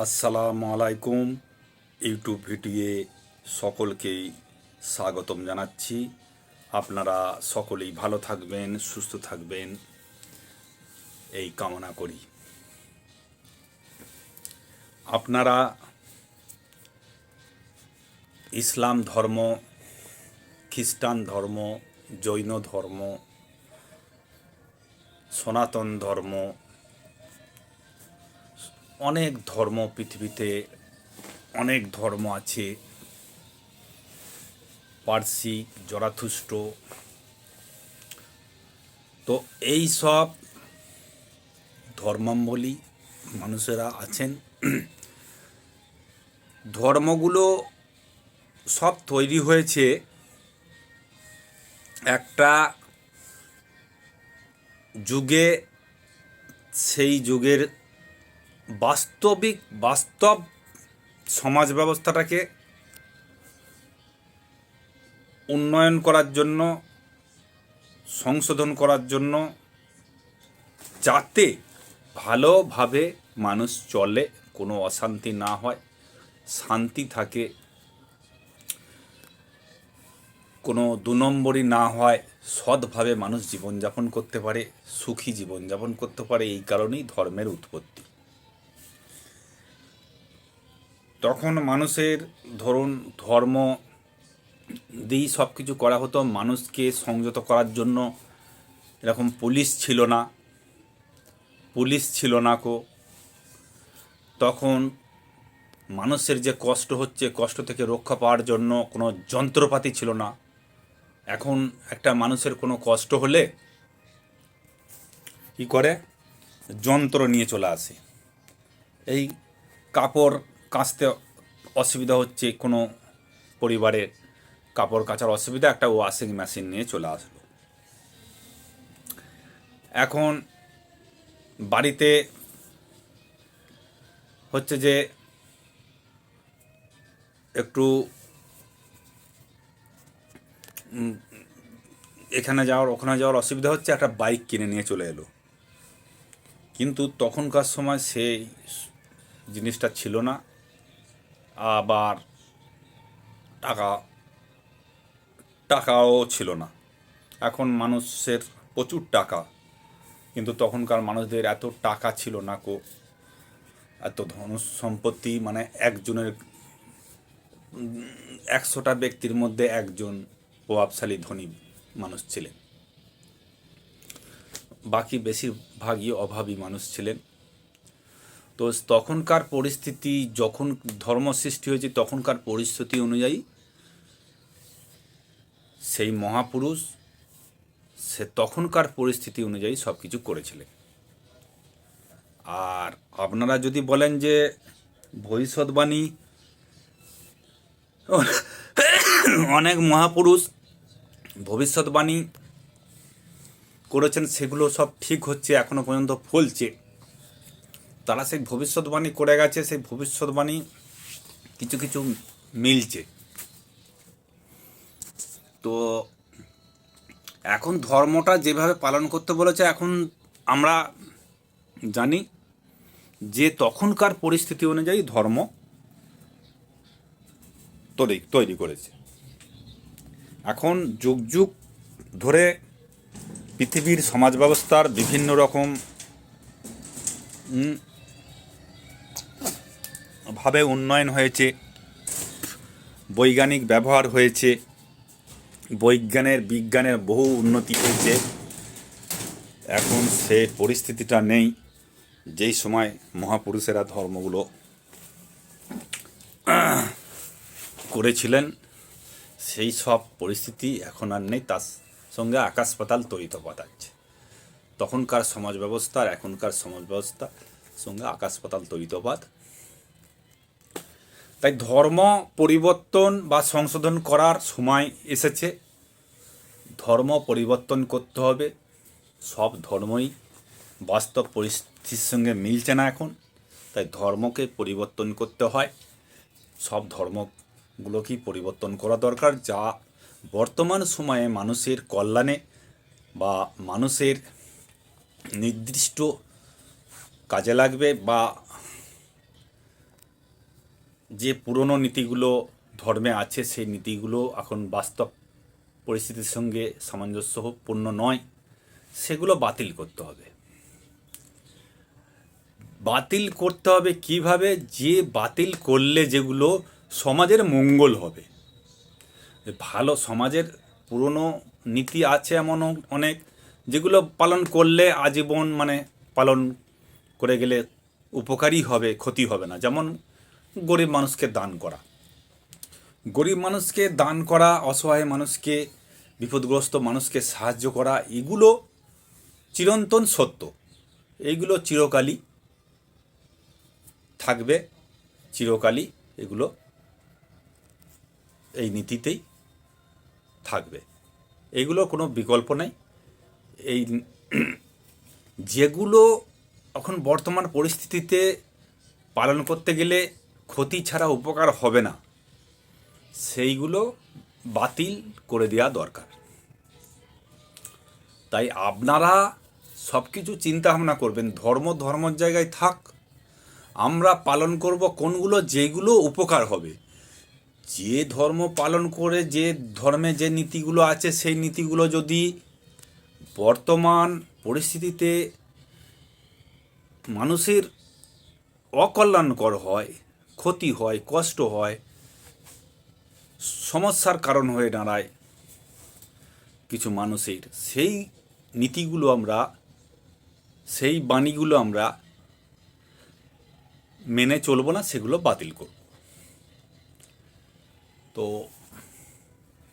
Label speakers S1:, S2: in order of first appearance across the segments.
S1: আসসালামু আলাইকুম। ইউটিউব ভিডিওয়ে সকলকেই স্বাগতম জানাচ্ছি। আপনারা সকলেই ভালো থাকবেন, সুস্থ থাকবেন এই কামনা করি। আপনারা ইসলাম ধর্ম, খ্রিস্টান ধর্ম, জৈন ধর্ম, সনাতন ধর্ম, অনেক ধর্ম পৃথিবীতে অনেক ধর্ম আছে। পারসিক, জরাথুস্ট্র, তো এই সব ধর্মাবলম্বী মানুষেরা আছেন। ধর্মগুলো সব তৈরি হয়েছে একটা যুগে, সেই যুগের বাস্তব সমাজ ব্যবস্থাটাকে উন্নয়ন করার জন্য, সংশোধন করার জন্য, যাতে ভালোভাবে মানুষ চলে, কোনো অশান্তি না হয়, শান্তি থাকে, কোনো দু নম্বরই না হয়, সৎভাবে মানুষ জীবনযাপন করতে পারে, সুখী জীবনযাপন করতে পারে। এই কারণেই ধর্মের উৎপত্তি। তখন মানুষের ধরুন ধর্ম দিয়েই সব কিছু করা হতো। মানুষকে সংযত করার জন্য এরকম পুলিশ ছিল না কো। তখন মানুষের যে কষ্ট হচ্ছে, কষ্ট থেকে রক্ষা পাওয়ার জন্য কোনো যন্ত্রপাতি ছিল না। এখন একটা মানুষের কোনো কষ্ট হলে কী করে, যন্ত্র নিয়ে চলে আসে। এই কাপড় কাচতে অসুবিধা হচ্ছে, কোনো পরিবারের কাপড় কাচার অসুবিধা, একটা ওয়াশিং মেশিন নিয়ে চলে আসলো। এখন বাড়িতে হচ্ছে যে একটু এখানে যাওয়ার ওখানে যাওয়ার অসুবিধা হচ্ছে, একটা বাইক কিনে নিয়ে চলে এলো। কিন্তু তখনকার সময় সেই জিনিসটা ছিল না। আবার টাকাও ছিল না। এখন মানুষের প্রচুর টাকা, কিন্তু তখনকার মানুষদের এত টাকা ছিল না কো, এত ধন সম্পত্তি, মানে একজনের 100টা ব্যক্তির মধ্যে একজন প্রভাবশালী ধনী মানুষ ছিলেন, বাকি বেশিরভাগই অভাবী মানুষ ছিলেন। তো তখনকার পরিস্থিতি, যখন ধর্ম সৃষ্টি হয়েছে তখনকার পরিস্থিতি অনুযায়ী সেই মহাপুরুষ সে তখনকার পরিস্থিতি অনুযায়ী সব কিছু করেছিলেন। আর আপনারা যদি বলেন যে ভবিষ্যৎবাণী, অনেক মহাপুরুষ ভবিষ্যৎবাণী করেছেন, সেগুলো সব ঠিক হচ্ছে, এখনো পর্যন্ত ফলছে। তারা সেই ভবিষ্যৎবাণী করে গেছে, সেই ভবিষ্যৎবাণী কিছু কিছু মিলছে। তো এখন ধর্মটা যেভাবে পালন করতে বলেছে, এখন আমরা জানি যে তখনকার পরিস্থিতি অনুযায়ী ধর্ম তৈরি করেছে। এখন যুগ যুগ ধরে পৃথিবীর সমাজ ব্যবস্থার বিভিন্ন রকম ভাবে উন্নয়ন হয়েছে, বৈজ্ঞানিক ব্যবহার হয়েছে, বিজ্ঞানের বহু উন্নতি হয়েছে। এখন সে পরিস্থিতিটা নেই যেই সময় মহাপুরুষেরা ধর্মগুলো করেছিলেন। সেই সব পরিস্থিতি এখন আর নেই, তার সঙ্গে আকাশ পাতাল তড়িতপাত আছে। তখনকার সমাজ ব্যবস্থা আর এখনকার সমাজ ব্যবস্থার সঙ্গে আকাশ পাতাল তড়িতপাত। তাই ধর্ম পরিবর্তন বা সংশোধন করার সময় এসেছে। ধর্ম পরিবর্তন করতে হবে। সব ধর্মই বাস্তব পরিস্থিতির সঙ্গে মিলছে না এখন, তাই ধর্মকে পরিবর্তন করতে হয়। সব ধর্মগুলোকেই পরিবর্তন করা দরকার, যা বর্তমান সময়ে মানুষের কল্যাণে বা মানুষের নির্দিষ্ট কাজে লাগবে, বা যে পুরনো নীতিগুলো ধর্মে আছে সেই নীতিগুলো এখন বাস্তব পরিস্থিতির সঙ্গে সামঞ্জস্যপূর্ণ নয়, সেগুলো বাতিল করতে হবে। বাতিল করতে হবে কিভাবে? যে বাতিল করলে যেগুলো সমাজের মঙ্গল হবে। ভালো সমাজের পুরনো নীতি আছে এমন অনেক, যেগুলো পালন করলে আজীবন মানে পালন করে গেলে উপকারী হবে, ক্ষতি হবে না। যেমন গরিব মানুষকে দান করা, গরিব মানুষকে দান করা, অসহায় মানুষকে, বিপদগ্রস্ত মানুষকে সাহায্য করা, এগুলো চিরন্তন সত্য। এইগুলো চিরকালই থাকবে, চিরকালই এগুলো এই নীতিতেই থাকবে, এইগুলো কোনো বিকল্প নেই। এই যেগুলো এখন বর্তমান পরিস্থিতিতে পালন করতে গেলে ক্ষতি ছাড়া উপকার হবে না, সেইগুলো বাতিল করে দেওয়া দরকার। তাই আপনারা সব কিছু চিন্তা ভাবনা করবেন, ধর্মের জায়গায় থাক, আমরা পালন করব কোনগুলো যেগুলো উপকার হবে। যে ধর্ম পালন করে, যে ধর্মে যে নীতিগুলো আছে সেই নীতিগুলো যদি বর্তমান পরিস্থিতিতে মানুষের অকল্যাণকর হয়, ক্ষতি হয়, কষ্ট হয়, সমস্যার কারণ হয়ে দাঁড়ায় কিছু মানুষের, সেই নীতিগুলো আমরা, সেই বাণীগুলো আমরা মেনে চলবো না, সেগুলো বাতিল করব। তো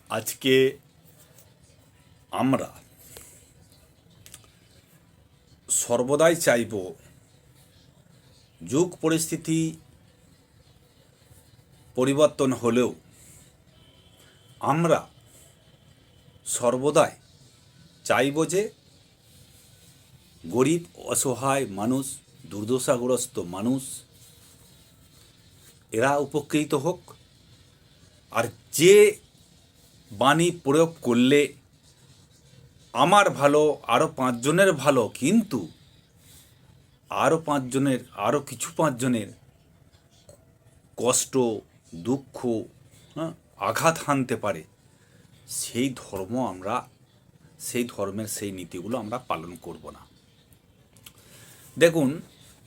S1: আজকে আমরা সর্বদাই চাইব, যুগ পরিস্থিতি পরিবর্তন হলেও আমরা সর্বদাই চাইব যে গরিব অসহায় মানুষ, দুর্দশাগ্রস্ত মানুষ, এরা উপকৃত হোক। আর যে বাণী প্রয়োগ করলে আমার ভালো, আরও 5 জনের ভালো, কিন্তু আরও 5 জনের, আরও কিছু 5 জনের কষ্ট, দুঃখ, আঘাত হানতে পারে, সেই ধর্ম আমরা, সেই ধর্মের সেই নীতিগুলো আমরা পালন করব না। দেখুন,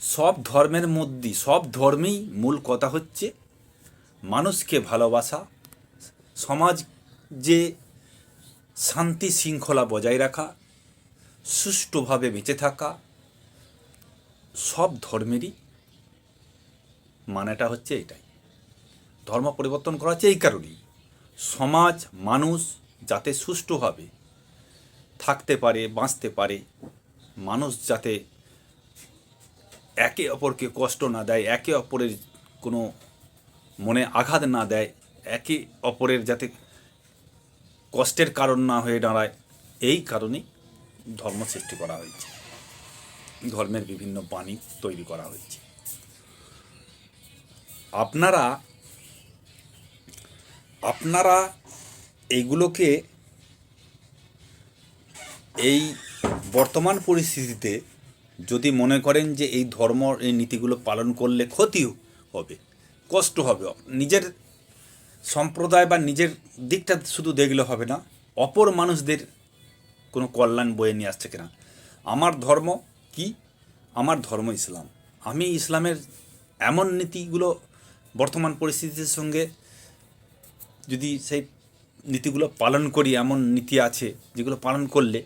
S1: সব ধর্মের মধ্যে, সব ধর্মেই মূল কথা হচ্ছে মানুষকে ভালোবাসা, সমাজ যে শান্তি শৃঙ্খলা বজায় রাখা, সুষ্ঠুভাবে বেঁচে থাকা, সব ধর্মেরই মানেটা হচ্ছে এটাই। ধর্ম পরিবর্তন করা হচ্ছে এই কারণেই, সমাজ মানুষ যাতে সুষ্ঠুভাবে থাকতে পারে, বাঁচতে পারে, মানুষ যাতে একে অপরকে কষ্ট না দেয়, একে অপরের কোনো মনে আঘাত না দেয়, একে অপরের যাতে কষ্টের কারণ না হয়ে দাঁড়ায়, এই কারণেই ধর্ম সৃষ্টি করা হয়েছে, ধর্মের বিভিন্ন বাণী তৈরি করা হয়েছে। আপনারা এইগুলোকে এই বর্তমান পরিস্থিতিতে যদি মনে করেন যে এই ধর্ম, এই নীতিগুলো পালন করলে ক্ষতি হবে, কষ্ট হবে, নিজের সম্প্রদায় বা নিজের দিকটা শুধু দেখলে হবে না, অপর মানুষদের কোনো কল্যাণ বয়ে নিয়ে আসছে কিনা। আমার ধর্ম কি? আমার ধর্ম ইসলাম। আমি ইসলামের এমন নীতিগুলো বর্তমান পরিস্থিতির সঙ্গে যদি সেই নীতিগুলো পালন করি, এমন নীতি আছে যেগুলো পালন করলে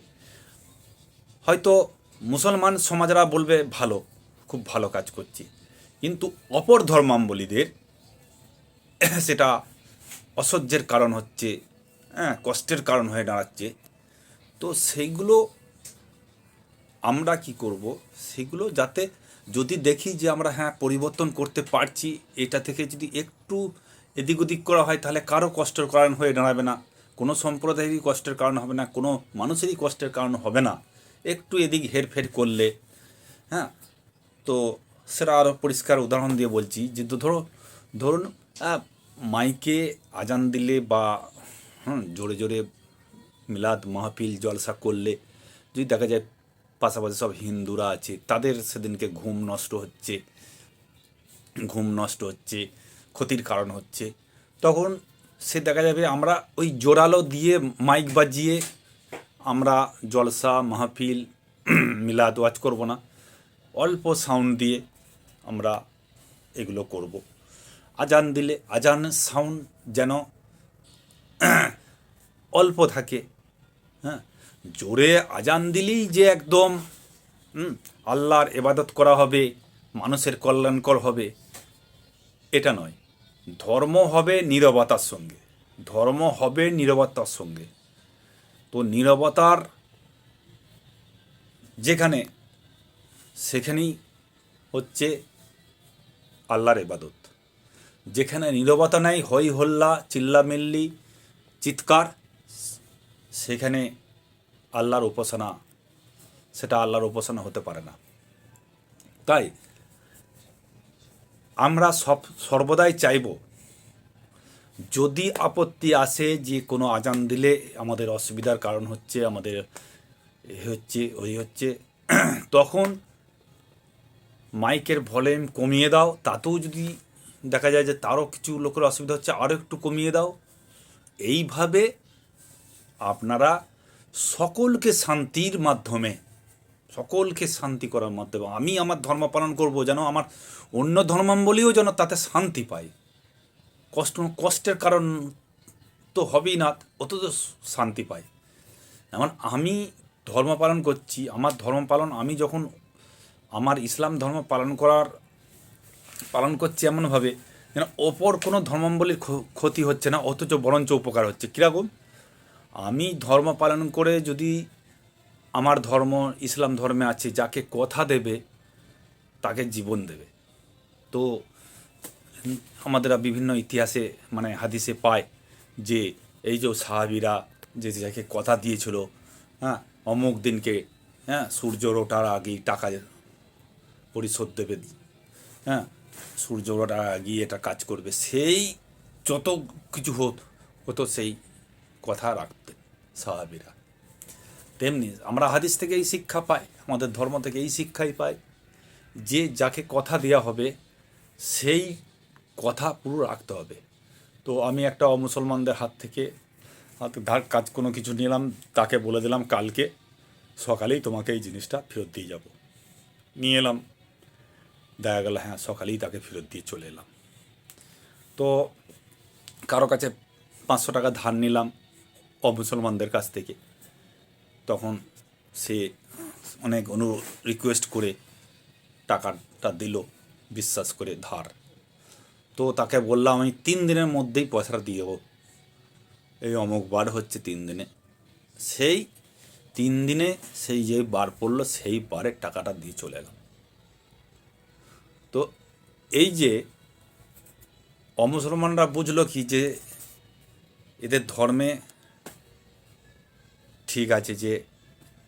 S1: হয়তো মুসলমান সমাজরা বলবে ভালো, খুব ভালো কাজ করছি, কিন্তু অপর ধর্মাবলম্বীদের সেটা অসহ্যের কারণ হচ্ছে, কষ্টের কারণ হয়ে দাঁড়াচ্ছে। তো সেইগুলো আমরা কি করব, সেগুলো যাতে যদি দেখি যে আমরা পরিবর্তন করতে পারছি, এটা থেকে যদি একটু এদিক ওদিক করা হয়, তাহলে কারো কষ্টের কারণ হয়ে দাঁড়াবে না, কোনো সম্প্রদায়েরই কষ্টের কারণ হবে না, কোনো মানুষেরই কষ্টের কারণ হবে না। একটু এদিক হেরফের করলে, তো সেটা আরও পরিষ্কার উদাহরণ দিয়ে বলছি যে ধরুন মাইকে আজান দিলে বা জোরে জোরে মিলাদ মাহফিল জলসা করলে যদি দেখা যায় পাশাপাশি সব হিন্দুরা আছে, তাদের সেদিনকে ঘুম নষ্ট হচ্ছে, ক্ষতির কারণ হচ্ছে, তখন সে দেখা যাবে আমরা ওই জোরালো দিয়ে মাইক বাজিয়ে আমরা জলসা মাহফিল মিলাদ ওয়াজ করব না, অল্প সাউন্ড দিয়ে আমরা এগুলো করব। আজান দিলে আজান সাউন্ড যেন অল্প থাকে। হ্যাঁ, জোরে আজান দিলেই যে একদম আল্লাহর ইবাদত করা হবে, মানুষের কল্যাণকর হবে, এটা নয়। ধর্ম হবে নীরবতার সঙ্গে, ধর্ম হবে নীরবতার সঙ্গে। তো নীরবতার যেখানে, সেখানেই হচ্ছে আল্লাহর ইবাদত। যেখানে নীরবতা নাই, হই হল্লা চিল্লামিল্লি চিৎকার, সেখানে আল্লাহর উপাসনা, সেটা আল্লাহর উপাসনা হতে পারে না। তাই আমরা সর্বদাই চাইব, যদি আপত্তি আসে যে কোনো আজান দিলে আমাদের অসুবিধার কারণ হচ্ছে, আমাদের ওই হচ্ছে, তখন মাইকের ভলিউম কমিয়ে দাও। তাতেও যদি দেখা যায় যে তারও কিছু লোকের অসুবিধা হচ্ছে, আরও একটু কমিয়ে দাও। এইভাবে আপনারা সকলকে শান্তির মাধ্যমে, সকলকে শান্তি করার মাধ্যমে, আমি আমার ধর্ম পালন করব যেন আমার অন্য ধর্মাবলীও যেন তাতে শান্তি পায়। কষ্টের কারণ তো হবেই না, অত তো শান্তি পায়। যেমন আমি ধর্ম পালন করছি, আমার ধর্ম পালন, আমি যখন আমার ইসলাম ধর্ম পালন করছি এমনভাবে যেন অপর কোনো ধর্মাবলীর ক্ষতি হচ্ছে না, অথচ বরঞ্চ উপকার হচ্ছে। কীরকম? আমি ধর্ম পালন করে যদি আমার ধর্ম ইসলাম ধর্মে আছে, যাকে কথা দেবে তাকে জীবন দেবে। তো আমাদের বিভিন্ন ইতিহাসে মানে হাদিসে পায় যে এই যে সাহাবীরা যে যাকে কথা দিয়েছিল, হ্যাঁ, অমুক দিনকে, হ্যাঁ, সূর্য ওঠার আগেই টাকা পরিশোধ দেবে, হ্যাঁ, সূর্য ওঠার আগেই এটা কাজ করবে, সেই যত কিছু হতো সেই কথা রাখতেন সাহাবীরা। তেমনি আমরা হাদিস থেকে এই শিক্ষা পাই, আমাদের ধর্ম থেকে এই শিক্ষাই পাই যে যাকে কথা দেওয়া হবে সেই কথা পুরো রাখতে হবে। তো আমি একটা অমুসলমানদের হাত থেকে কাজ কোনো কিছু নিলাম, তাকে বলে দিলাম কালকে সকালেই তোমাকে এই জিনিসটা ফেরত দিয়ে যাব। নিয়ে এলাম, দেখা গেল হ্যাঁ সকালেই তাকে ফেরত দিয়ে চলে এলাম। তো কারো কাছে 500 টাকা ধার নিলাম অমুসলমানদের কাছ থেকে, তখন সে অনেক রিকোয়েস্ট করে টাকাটা দিল বিশ্বাস করে ধার। তো তাকে বললাম আমি 3 দিনের মধ্যেই পয়সাটা দিয়ে দেবো, এই অমুক বার হচ্ছে 3 দিনে। সেই 3 দিনে সেই যে বার পড়লো সেই বারের টাকাটা দিয়ে চলে এলাম। তো এই যে অমুসলমানরা বুঝলো কি যে এদের ধর্মে ঠিক আছে, যে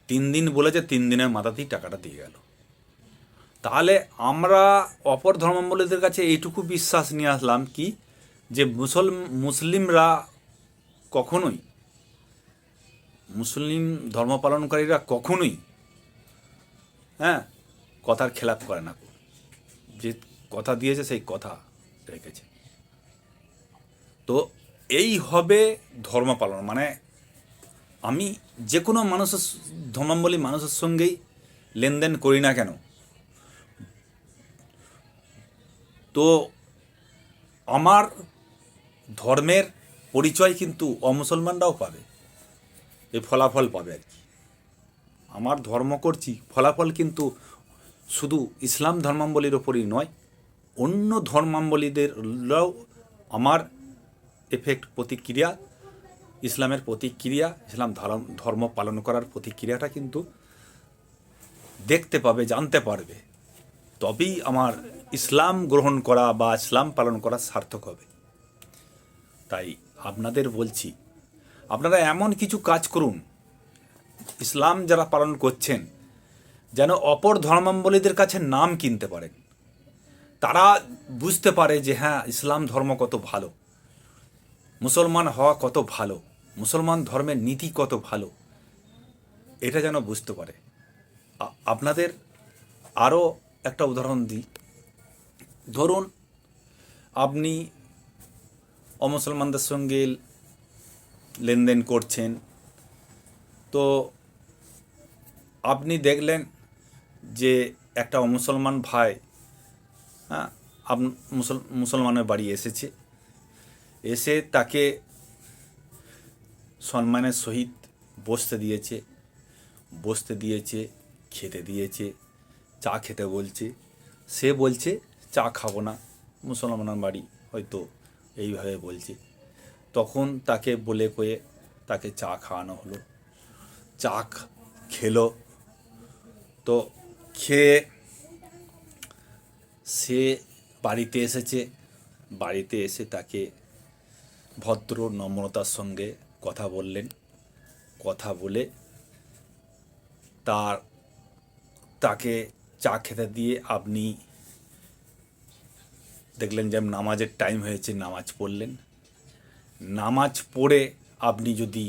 S1: 3 দিন বলেছে, 3 দিনের মাথাতেই টাকাটা দিয়ে গেল। তাহলে আমরা অপর ধর্মাবলম্বীদের কাছে এইটুকু বিশ্বাস নিয়ে আসলাম কি, যে মুসলিমরা কখনোই, মুসলিম ধর্ম পালনকারীরা কখনোই, হ্যাঁ, কথার খেলাপ করে না, যে কথা দিয়েছে সেই কথা রেখেছে। তো এই হবে ধর্ম পালন। মানে আমি যে কোনো মানুষের ধর্মাবলী মানুষের সঙ্গেই লেনদেন করি না কেন, তো আমার ধর্মের পরিচয় কিন্তু অমুসলমানরাও পাবে, এই ফলাফল পাবে আর কি। আমার ধর্ম করছি, ফলাফল কিন্তু শুধু ইসলাম ধর্মাবলীর ওপরই নয়, অন্য ধর্মাবলীদেরও আমার এফেক্ট, প্রতিক্রিয়া, ইসলামের প্রতিক্রিয়া, ইসলাম ধর্ম পালন করার প্রতিক্রিয়াটা কিন্তু দেখতে পাবে, জানতে পারবে। তবেই আমার ইসলাম গ্রহণ করা বা ইসলাম পালন করা সার্থক হবে। তাই আপনাদের বলছি, আপনারা এমন কিছু কাজ করুন ইসলাম যারা পালন করছেন যেন অপর ধর্মাবলীদের কাছে নাম কিনতে পারেন, তারা বুঝতে পারে যে হ্যাঁ ইসলাম ধর্ম কত ভালো, মুসলমান হওয়া কত ভালো, মুসলমান ধর্মের নীতি কত ভালো, এটা যেন বুঝতে পারে। আপনাদের আরও একটা উদাহরণ দিই। ধরুন আপনি অমুসলমানদের সঙ্গে লেনদেন করছেন। তো আপনি দেখলেন যে একটা অমুসলমান ভাই, হ্যাঁ, মুসলমানের বাড়ি এসেছে, এসে তাকে সম্মানের সহিত বসতে দিয়েছে, খেতে দিয়েছে, চা খেতে বলছে। সে বলছে চা খাবো না, মুসলমানের বাড়ি হয়তো এইভাবে বলছে। তখন তাকে বলে কয়ে তাকে চা খাওয়ানো হলো। চা খেলো। তো খেয়ে সে বাড়িতে এসেছে। বাড়িতে এসে তাকে ভদ্র নম্রতার সঙ্গে কথা বললেন। কথা বলে তাকে চা খেতে দিয়ে আপনি দেখলেন যে নামাজের টাইম হয়েছে, নামাজ পড়লেন। নামাজ পড়ে আপনি যদি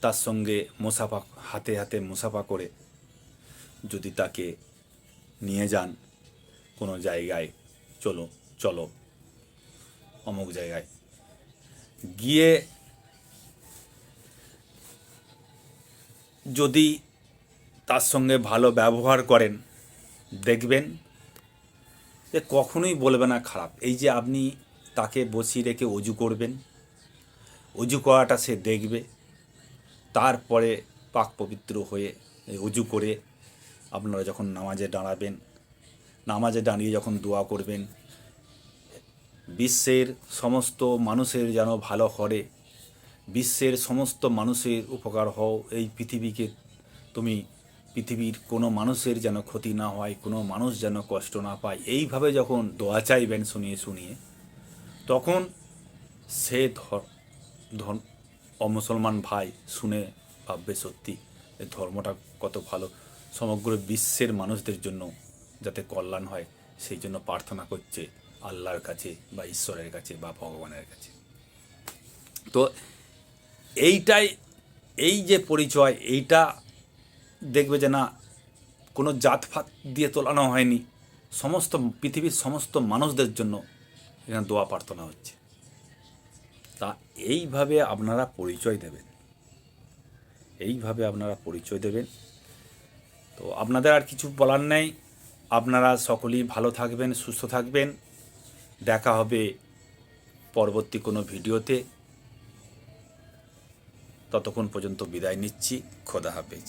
S1: তার সঙ্গে মুসাফা, হাতে হাতে মুসাফা করে যদি তাকে নিয়ে যান কোনো জায়গায়, চলো অমুক জায়গায় গিয়ে যদি তার সঙ্গে ভালো ব্যবহার করেন, দেখবেন যে কখনোই বলবে না খারাপ। এই যে আপনি তাকে বসিয়ে রেখে অজু করবেন, অজু করাটা সে দেখবে। তারপরে পাক পবিত্র হয়ে অজু করে আপনারা যখন নামাজে দাঁড়াবেন, নামাজে দাঁড়িয়ে যখন দোয়া করবেন, বিশ্বের সমস্ত মানুষের যেন ভালো করে, বিশ্বের সমস্ত মানুষের উপকার হও, এই পৃথিবীর কোনো মানুষের যেন ক্ষতি না হয়, কোনো মানুষ যেন কষ্ট না পায়, এইভাবে যখন দোয়া চাইবেন শুনিয়ে, তখন সে অমুসলমান ভাই শুনে ভাববে সত্যি এই ধর্মটা কত ভালো, সমগ্র বিশ্বের মানুষদের জন্য যাতে কল্যাণ হয় সেই জন্য প্রার্থনা করছে আল্লাহর কাছে বা ঈশ্বরের কাছে বা ভগবানের কাছে। তো এই যে পরিচয়, এইটা দেখবে যে না কোনো জাতফাত দিয়ে তোলানো হয়নি, সমস্ত পৃথিবীর সমস্ত মানুষদের জন্য এখানে দোয়া প্রার্থনা হচ্ছে। তা এইভাবে আপনারা পরিচয় দেবেন। তো আপনাদের আর কিছু বলার নেই। আপনারা সকলেই ভালো থাকবেন, সুস্থ থাকবেন। দেখা হবে পরবর্তী কোনো ভিডিওতে। ততক্ষণ পর্যন্ত বিদায় নিচ্ছি। খোদা হাফেজ।